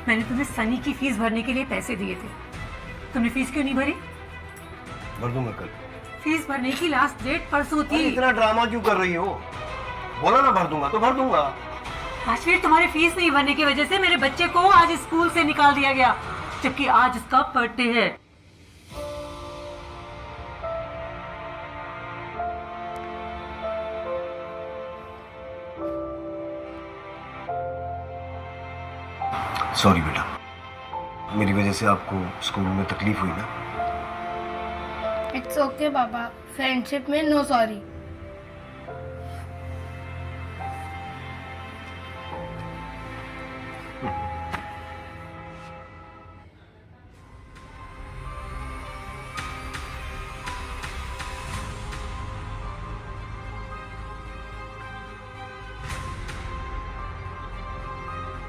मैंने तुम्हें सनी की फीस भरने के लिए पैसे दिए थे, तुमने फीस क्यों नहीं भरी? भर दूंगा कल। फीस भरने की लास्ट डेट परसों थी। इतना ड्रामा क्यों कर रही हो? बोला ना भर दूंगा तो भर दूंगा। राजवीर, तुम्हारी फीस नहीं भरने की वजह से मेरे बच्चे को आज स्कूल से निकाल दिया गया, जबकि आज उसका बर्थडे है। सॉरी बेटा, मेरी वजह से आपको स्कूल में तकलीफ हुई ना। इट्स ओके पापा, फ्रेंडशिप में नो सॉरी।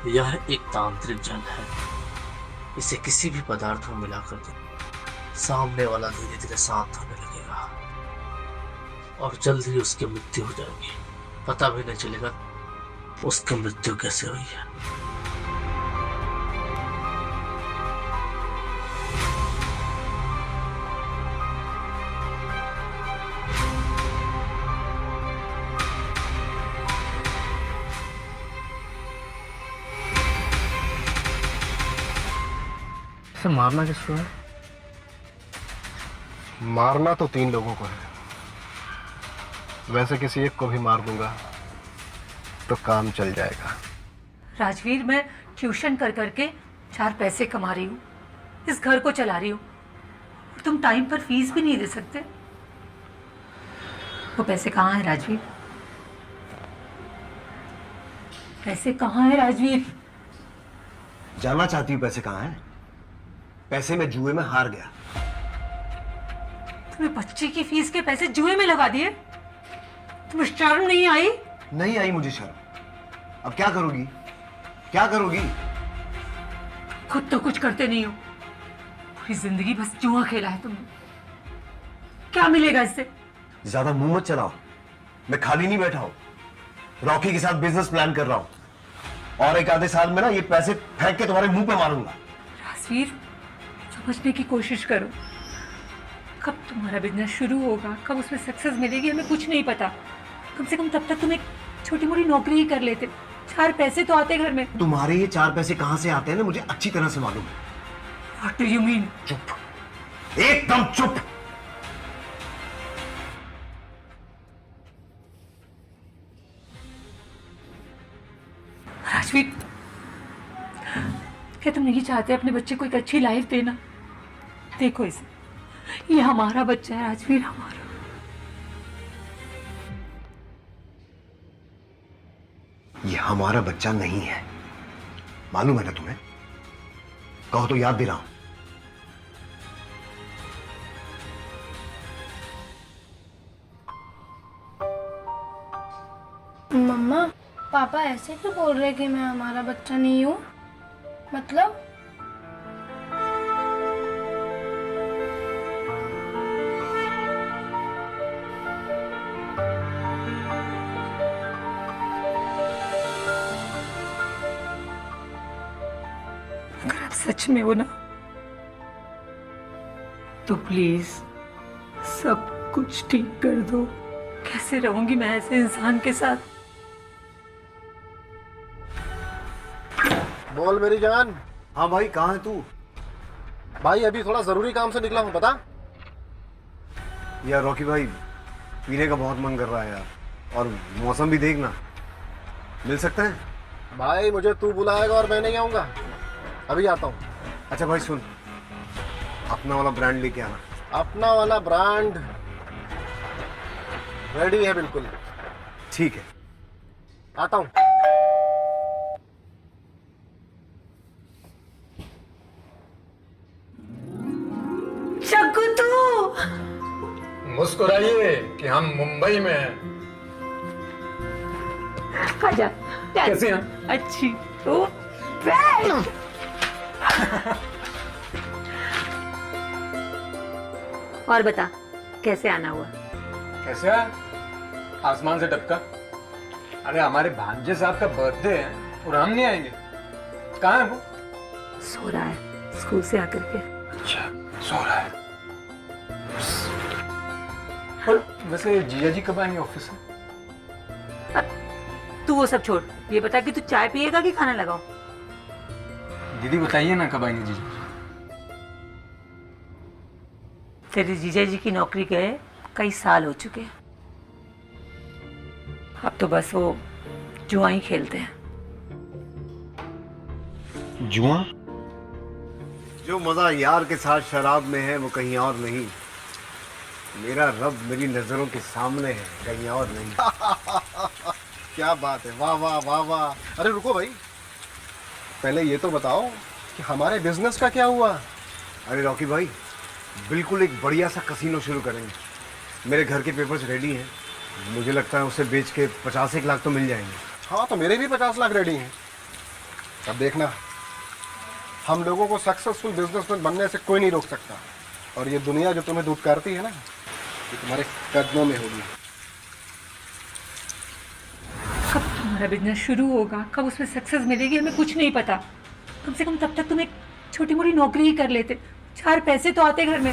यह एक तांत्रिक जल है। इसे किसी भी पदार्थ में मिलाकर दो, सामने वाला धीरे धीरे शांत होने लगेगा और जल्द ही उसकी मृत्यु हो जाएगी। पता भी नहीं चलेगा उसकी मृत्यु कैसे हुई है। मारना किसको है? मारना तो 3 लोगों को है, वैसे किसी एक को भी मार दूंगा तो काम चल जाएगा। राजवीर, मैं ट्यूशन कर करके 4 पैसे कमा रही हूँ, इस घर को चला रही हूँ, और तुम टाइम पर फीस भी नहीं दे सकते। वो पैसे कहाँ हैं राजवीर? पैसे कहाँ हैं राजवीर? जानना चाहती हूँ पैसे कहाँ हैं? पैसे मैं जुए में हार गया। तुम्हें बच्चे की फीस के पैसे जुए में लगा दिए? तुम्हें शर्म नहीं आई? नहीं आई मुझे शर्म। अब क्या करोगी? क्या करोगी? खुद तो कुछ करते नहीं हो, पूरी जिंदगी बस जुआ खेला है तुमने। क्या मिलेगा इससे? ज्यादा मुंह मत चलाओ, मैं खाली नहीं बैठा हूं। रॉकी के साथ बिजनेस प्लान कर रहा हूं और एक आधे साल में ना ये पैसे फेंक के तुम्हारे मुंह पे मारूंगा। राजवीर, समझने की कोशिश करो, कब तुम्हारा बिजनेस शुरू होगा, कब उसमें सक्सेस मिलेगी, हमें कुछ नहीं पता। कम से कम तब तक तुम एक छोटी मोटी नौकरी ही कर लेते, 4 पैसे तो आते घर में। तुम्हारे ये 4 पैसे कहां से आते हैं ना मुझे अच्छी तरह से मालूम है। What do you mean? चुप, एकदम चुप। राजवीर, क्या तुम नहीं चाहते अपने बच्चे को एक अच्छी लाइफ देना? देखो इसे, ये हमारा बच्चा है राजवीर, हमारा। ये हमारा बच्चा नहीं है, मालूम है ना तुम्हें? कहो तो याद दिलाऊं। मम्मा, पापा ऐसे क्यों बोल रहे कि मैं हमारा बच्चा नहीं हूँ? मतलब अगर आप सच में हो ना, तो प्लीज सब कुछ ठीक कर दो। कैसे रहूंगी मैं ऐसे इंसान के साथ? बोल मेरी जान। हाँ भाई, कहाँ है तू? भाई अभी थोड़ा जरूरी काम से निकला हूँ, पता? यार रॉकी भाई, पीने का बहुत मन कर रहा है यार, और मौसम भी देखना। मिल सकते हैं? भाई मुझे तू बुलाएगा और मैं नहीं आऊंगा। अभी आता हूँ। अच्छा भाई सुन, अपना वाला ब्रांड लेके आना। अपना वाला ब्रांड रेडी है बिल्कुल। ठीक है, आता हूँ। चक्कू, तू मुस्कुराइए कि हम मुंबई में हैं। आजा। कैसी हैं? अच्छी। तो बैठ। और बता, कैसे आना हुआ? कैसे है? आसमान से टपका। अरे हमारे भांजे साहब का बर्थडे है और हम नहीं आएंगे? कहाँ है वो? सो रहा है स्कूल से आकर के। अच्छा, सो रहा है। और वैसे जीजा जी कब आएंगे ऑफिस से? तू वो सब छोड़, ये बता कि तू चाय पिएगा कि खाना लगाओ? दीदी बताइए ना कब आएंगे जीजा जी? तेरे जीजा जी की नौकरी गए कई साल हो चुके हैं। अब तो बस वो जुआ ही खेलते हैं। जुआ? जो मजा यार के साथ शराब में है वो कहीं और नहीं। मेरा रब मेरी नजरों के सामने है, कहीं और नहीं। क्या बात है, वाह वाह वाह वाह। अरे रुको भाई, पहले ये तो बताओ कि हमारे बिजनेस का क्या हुआ? अरे रॉकी भाई, बिल्कुल एक बढ़िया सा कसीनो शुरू करेंगे। मेरे घर के पेपर्स रेडी हैं, मुझे लगता है उसे बेच के 50 लाख तो मिल जाएंगे। हाँ, तो मेरे भी 50 लाख रेडी हैं। अब देखना, हम लोगों को सक्सेसफुल बिजनेसमैन बनने से कोई नहीं रोक सकता। और ये दुनिया जो तुम्हें धुतकारती है ना, ये तुम्हारे कदमों में होगी। कब तुम्हारा बिजनेस शुरू होगा, कब उसमें सक्सेस मिलेगी, हमें कुछ नहीं पता। कम से कम तब तक तुम एक छोटी मोटी नौकरी ही कर लेते, 4 पैसे तो आते घर में।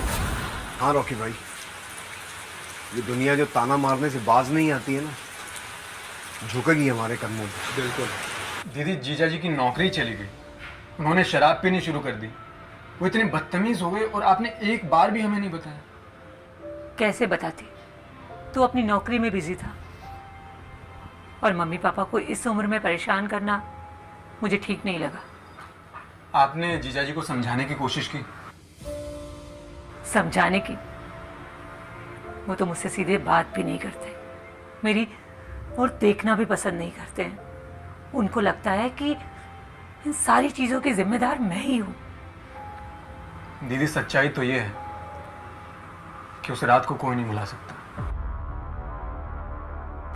हाँ रॉकी भाई, ये दुनिया जो ताना मारने से बाज नहीं आती है ना, झुकेगी हमारे कदमों पे। बिल्कुल। दीदी जीजा जी की नौकरी चली गई, उन्होंने शराब पीनी शुरू कर दी, वो इतने बदतमीज हो गए और आपने एक बार भी हमें नहीं बताया। कैसे बताती? तू अपनी नौकरी में बिजी था और मम्मी पापा को इस उम्र में परेशान करना मुझे ठीक नहीं लगा। आपने जीजा जी को समझाने की कोशिश की? समझाने की? वो तो मुझसे सीधे बात भी नहीं करते, मेरी और देखना भी पसंद नहीं करते हैं। उनको लगता है कि इन सारी चीज़ों की जिम्मेदार मैं ही हूँ। दीदी सच्चाई तो ये है कि उस रात को कोई नहीं भुला सकता।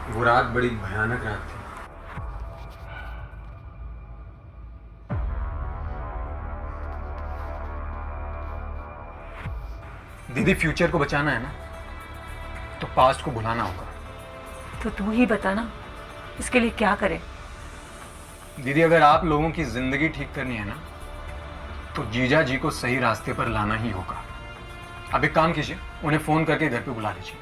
वो रात बड़ी भयानक रात थी। दीदी फ्यूचर को बचाना है ना, तो पास्ट को भुलाना होगा। तो तू ही बता ना, इसके लिए क्या करें? दीदी अगर आप लोगों की जिंदगी ठीक करनी है ना, तो जीजा जी को सही रास्ते पर लाना ही होगा। अब एक काम कीजिए, उन्हें फोन करके घर पे बुला लीजिए।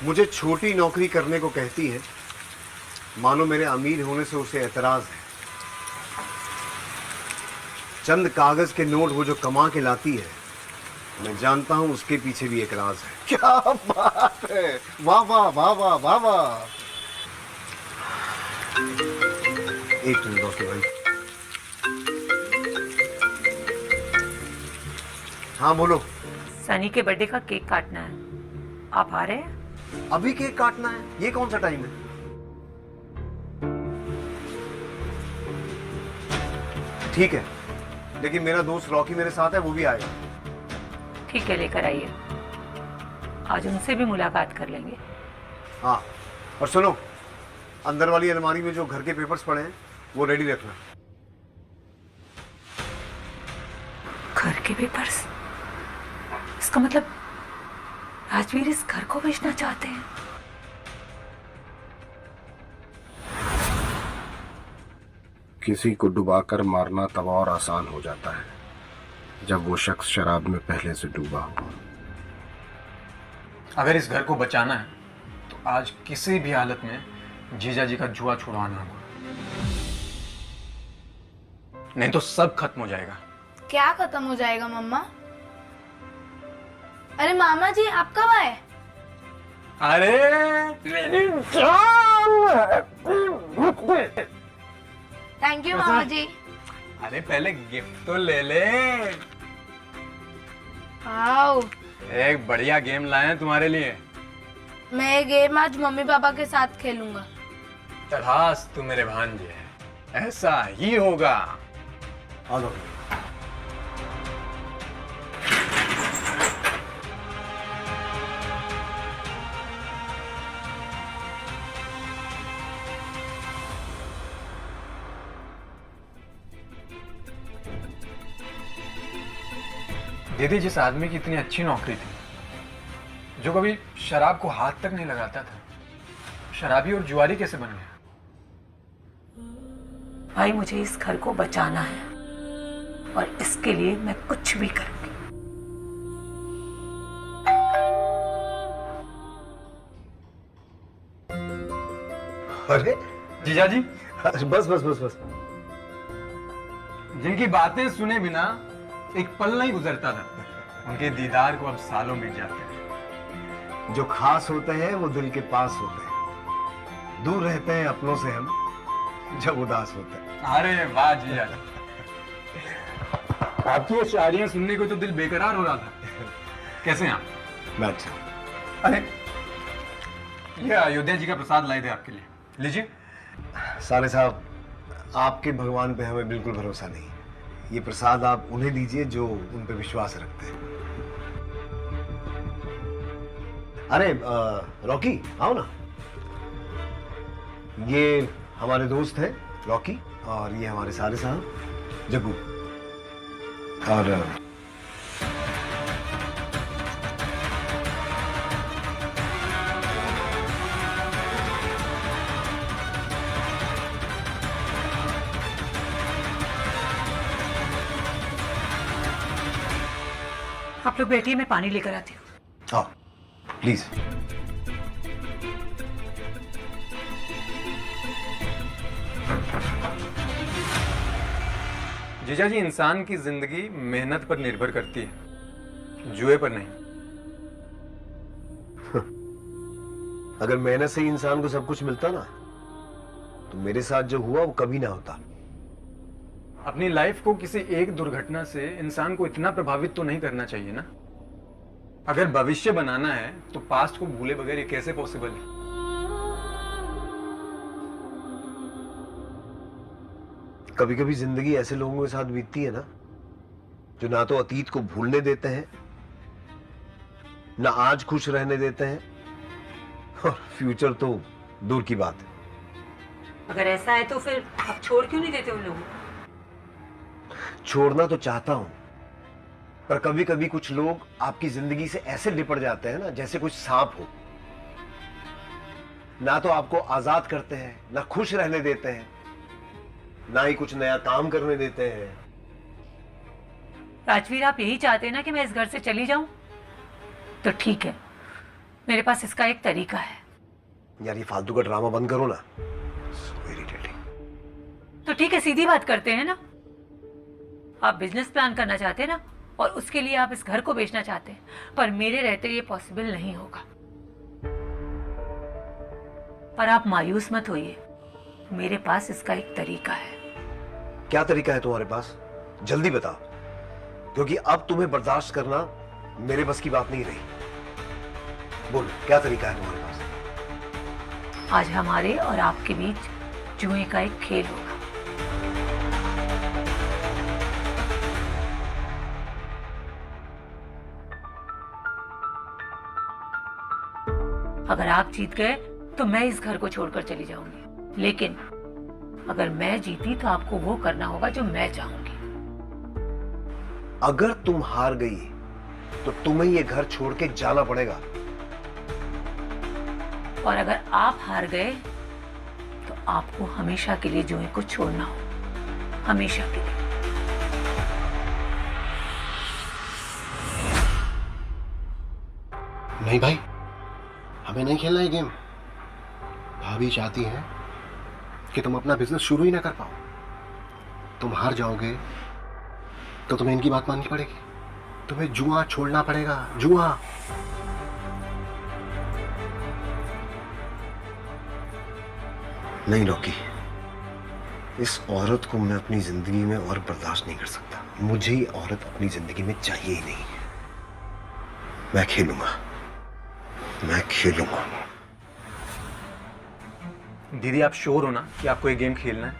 मुझे छोटी नौकरी करने को कहती है, मानो मेरे अमीर होने से उसे एतराज है। चंद कागज के नोट वो जो कमा के लाती है, मैं जानता हूं उसके पीछे भी एक राज है। क्या बात है, वाह वाह वाह वाह वाह वाह। एक मिनट दोस्तों भाई। हाँ बोलो। सनी के बर्थडे का केक काटना है, आप आ रहे हैं? अभी केक काटना है? ये कौन सा टाइम है? ठीक है, लेकिन मेरा दोस्त रॉकी मेरे साथ है, वो भी आएगा। ठीक है, लेकर आइए। आज उनसे भी मुलाकात कर लेंगे। हाँ, और सुनो, अंदर वाली अलमारी में जो घर के पेपर्स पड़े हैं वो रेडी रखना। घर के पेपर्स? इसका मतलब राजवीर इस घर को बेचना चाहते हैं। किसी को डुबाकर मारना तब और आसान हो जाता है जब वो शख्स शराब में पहले से डूबा हो। अगर इस घर को बचाना है तो आज किसी भी हालत में जीजा जी का जुआ छुड़वाना होगा, नहीं तो सब खत्म हो जाएगा। क्या खत्म हो जाएगा मम्मा? अरे मामा जी, आप कब आए? अरे थैंक यू मामा जी। अरे पहले गिफ्ट तो ले ले। आओ, एक बढ़िया गेम लाए हैं तुम्हारे लिए। मैं ये गेम आज मम्मी पापा के साथ खेलूंगा। तथास तू मेरे भांजे, ऐसा ही होगा। आ जाओ। दीदी, जिस आदमी की इतनी अच्छी नौकरी थी, जो कभी शराब को हाथ तक नहीं लगाता था, शराबी और जुआरी कैसे बन गया? भाई, मुझे इस घर को बचाना है। और इसके लिए मैं कुछ भी करूंगी। अरे जीजा जी, बस बस बस बस। जिनकी बातें सुने बिना एक पल नहीं गुजरता था, उनके दीदार को अब सालों मिट जाते हैं। जो खास होते हैं वो दिल के पास होते हैं, दूर रहते हैं अपनों से हम जब उदास होते हैं। अरे वाह जीजा जी, आपकी ये शायरियां सुनने को तो दिल बेकरार हो रहा था। कैसे हैं आप? मैं अच्छा। अरे ये अयोध्या जी का प्रसाद लाए थे आपके लिए, लीजिए। साले साहब, आपके भगवान पे हमें बिल्कुल भरोसा नहीं। ये प्रसाद आप उन्हें दीजिए जो उन पे विश्वास रखते हैं। अरे रॉकी, आओ ना। ये हमारे दोस्त हैं रॉकी, और ये हमारे साले साहब जग्गू। और आप लोग बैठिए, मैं पानी लेकर आती हूँ। आओ प्लीज। जीजा जी, इंसान की जिंदगी मेहनत पर निर्भर करती है, जुए पर नहीं। अगर मेहनत से ही इंसान को सब कुछ मिलता ना, तो मेरे साथ जो हुआ वो कभी ना होता। अपनी लाइफ को किसी एक दुर्घटना से इंसान को इतना प्रभावित तो नहीं करना चाहिए ना। अगर भविष्य बनाना है तो पास्ट को भूले बगैर ये कैसे पॉसिबल है? कभी कभी जिंदगी ऐसे लोगों के साथ बीतती है ना, जो ना तो अतीत को भूलने देते हैं, ना आज खुश रहने देते हैं, और फ्यूचर तो दूर की बात है। अगर ऐसा है तो फिर आप छोड़ क्यों नहीं देते उन लोगों को? छोड़ना तो चाहता हूं, पर कभी कभी कुछ लोग आपकी जिंदगी से ऐसे लिपट जाते हैं ना, जैसे कुछ सांप हो। ना तो आपको आजाद करते हैं, ना खुश रहने देते हैं, ना ही कुछ नया काम करने देते हैं। राजवीर, आप यही चाहते हैं ना कि मैं इस घर से चली जाऊं? तो ठीक है, मेरे पास इसका एक तरीका है। यार ये फालतू का ड्रामा बंद करो ना। So irritating. तो ठीक है, सीधी बात करते हैं ना। आप बिजनेस प्लान करना चाहते हैं ना, और उसके लिए आप इस घर को बेचना चाहते हैं, पर मेरे रहते ये पॉसिबल नहीं होगा। पर आप मायूस मत होइए, मेरे पास इसका एक तरीका है। क्या तरीका है तुम्हारे पास? जल्दी बताओ, क्योंकि अब तुम्हें बर्दाश्त करना मेरे बस की बात नहीं रही। बोलो, क्या तरीका है तुम्हारे पास? आज हमारे और आपके बीच जुए का एक खेल होगा। अगर आप जीत गए तो मैं इस घर को छोड़कर चली जाऊंगी, लेकिन अगर मैं जीती तो आपको वो करना होगा जो मैं चाहूंगी। अगर तुम हार गई तो तुम्हें ये घर छोड़ के जाना पड़ेगा। और अगर आप हार गए तो आपको हमेशा के लिए जुए को छोड़ना हो, हमेशा के लिए। नहीं भाई, हमें नहीं खेलना ये गेम। भाभी चाहती है कि तुम अपना बिजनेस शुरू ही ना कर पाओ। तुम हार जाओगे तो तुम्हें इनकी बात माननी पड़ेगी। तुम्हें जुआ छोड़ना पड़ेगा, जुआ। नहीं रॉकी, इस औरत को मैं अपनी जिंदगी में और बर्दाश्त नहीं कर सकता। मुझे ये औरत अपनी जिंदगी में चाहिए ही नहीं। मैं खेलूंगा, मैं खेलूंगा। दीदी, आप श्योर हो ना कि आपको ये गेम खेलना है?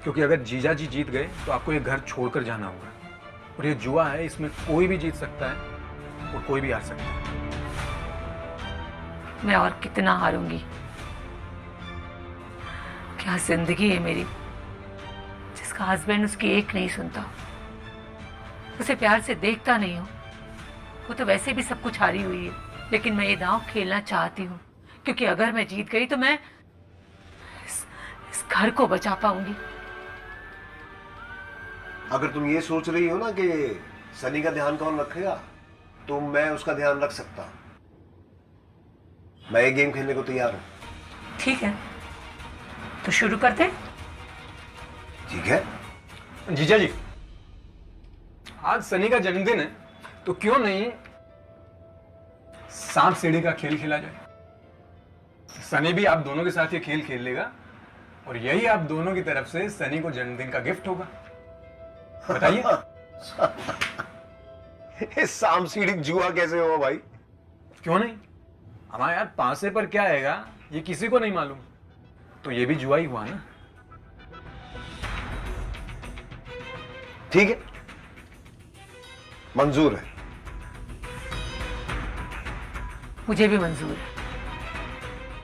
क्योंकि अगर जीजा जी जीत गए तो आपको ये घर छोड़कर जाना होगा। और ये जुआ है, इसमें कोई भी जीत सकता है और कोई भी हार सकता है। मैं और कितना हारूंगी? क्या जिंदगी है मेरी जिसका हस्बैंड उसकी एक नहीं सुनता, उसे प्यार से देखता नहीं हो। वो तो वैसे भी सब कुछ हारी हुई है, लेकिन मैं ये दांव खेलना चाहती हूँ, क्योंकि अगर मैं जीत गई तो मैं इस घर को बचा पाऊंगी। अगर तुम ये सोच रही हो ना कि सनी का ध्यान कौन रखेगा, तो मैं उसका ध्यान रख सकता हूं। मैं ये गेम खेलने को तैयार हूं। ठीक है, तो शुरू करते हैं। ठीक है। जीजा जी, आज सनी का जन्मदिन है, तो क्यों नहीं सांप सीढ़ी का खेल खेला जाए। सनी भी आप दोनों के साथ ये खेल खेल लेगा और यही आप दोनों की तरफ से सनी को जन्मदिन का गिफ्ट होगा। बताइए। सांप सीढ़ी जुआ कैसे हुआ भाई? क्यों नहीं, हमारे यार पांसे पर क्या आएगा ये किसी को नहीं मालूम, तो ये भी जुआ ही हुआ ना। ठीक है, मंजूर है। मुझे भी मंजूर है,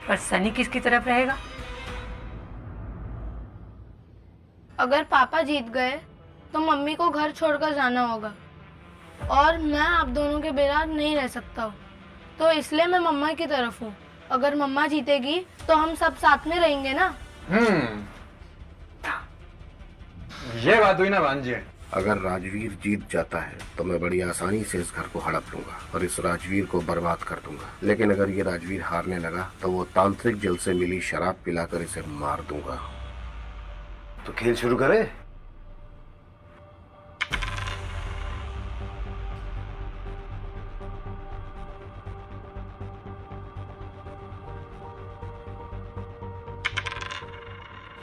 पर सनी किसकी तरफ रहेगा? अगर पापा जीत गए तो मम्मी को घर छोड़कर जाना होगा और मैं आप दोनों के बिना नहीं रह सकता हूँ, तो इसलिए मैं मम्मा की तरफ हूँ। अगर मम्मा जीतेगी तो हम सब साथ में रहेंगे ना। ये बात हुई ना भांजी। अगर राजवीर जीत जाता है तो मैं बड़ी आसानी से इस घर को हड़प लूंगा और इस राजवीर को बर्बाद कर दूंगा। लेकिन अगर ये राजवीर हारने लगा तो वो तांत्रिक जल से मिली शराब पिलाकर इसे मार दूंगा। तो खेल शुरू करें?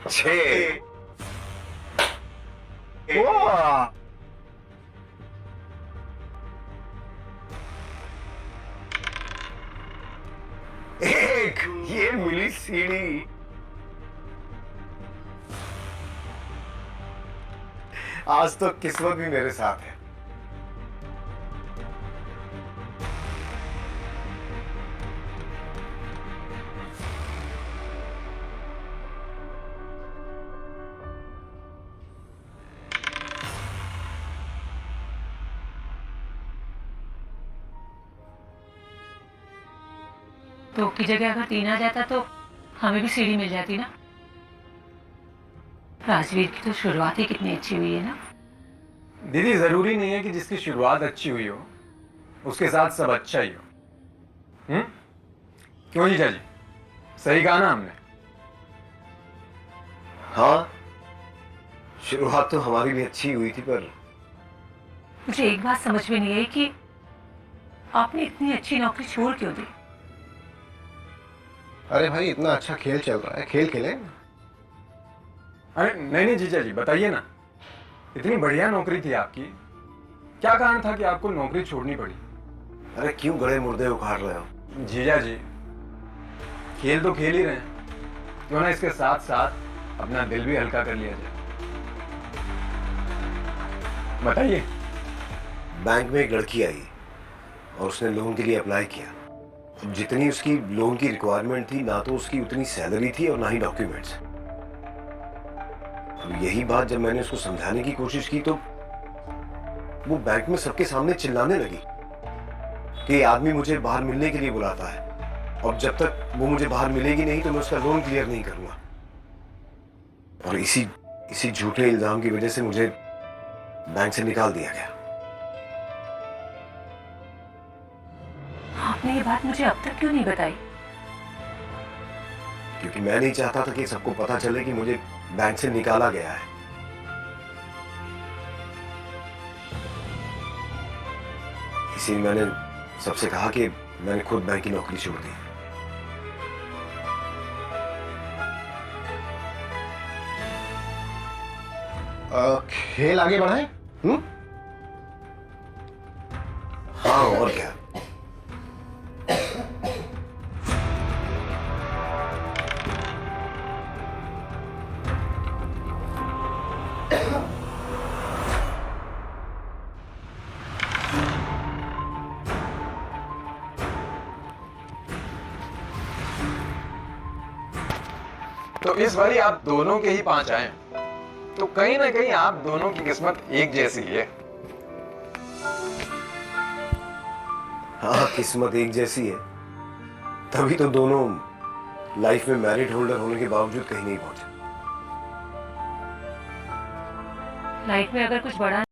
छह। वाह! एक, ये मिली सीढ़ी। आज तो किस्मत भी मेरे साथ है। तो की जगह अगर 3 आ जाता तो हमें भी सीढ़ी मिल जाती ना। राजवीर की तो शुरुआत ही कितनी अच्छी हुई है ना। दीदी, जरूरी नहीं है कि जिसकी शुरुआत अच्छी हुई हो उसके साथ सब अच्छा ही हो। क्यों जीजा जी, सही कहा ना हमने? हाँ, शुरुआत तो हमारी भी अच्छी हुई थी, पर मुझे एक बात समझ में नहीं आई कि आपने इतनी अच्छी नौकरी छोड़ क्यों दी। अरे भाई, इतना अच्छा खेल चल रहा है, खेल खेले। अरे नहीं जीजा जी, बताइए ना, इतनी बढ़िया नौकरी थी आपकी, क्या कारण था कि आपको नौकरी छोड़नी पड़ी? अरे क्यों गड़े मुर्दे उखाड़ रहे हो? जीजा जी, खेल तो खेल ही रहे हैं, क्यों ना इसके साथ साथ अपना दिल भी हल्का कर लिया जाए। बताइए। बैंक में एक लड़की आई और उसने लोन के लिए अप्लाई किया। जितनी उसकी लोन की रिक्वायरमेंट थी, ना तो उसकी उतनी सैलरी थी और ना ही डॉक्यूमेंट्स। अब यही बात जब मैंने उसको समझाने की कोशिश की तो वो बैंक में सबके सामने चिल्लाने लगी कि आदमी मुझे बाहर मिलने के लिए बुलाता है और जब तक वो मुझे बाहर मिलेगी नहीं तो मैं उसका लोन क्लियर नहीं करूंगा। और इसी झूठे इल्जाम की वजह से मुझे बैंक से निकाल दिया गया। आपने ये बात मुझे अब तक क्यों नहीं बताई? क्योंकि मैं नहीं चाहता था कि सबको पता चले कि मुझे बैंक से निकाला गया है। इसीलिए मैंने सबसे कहा कि मैंने खुद बैंक की नौकरी छोड़ दी। खेल आगे बढ़ाएं? हाँ, और क्या। तो इस बारी आप दोनों के ही 5 आए, तो कहीं ना कहीं आप दोनों की किस्मत एक जैसी है। हाँ, किस्मत एक जैसी है, तभी तो दोनों लाइफ में मैरिड होल्डर होने के बावजूद कहीं नहीं पहुंचे। लाइफ में अगर कुछ बड़ा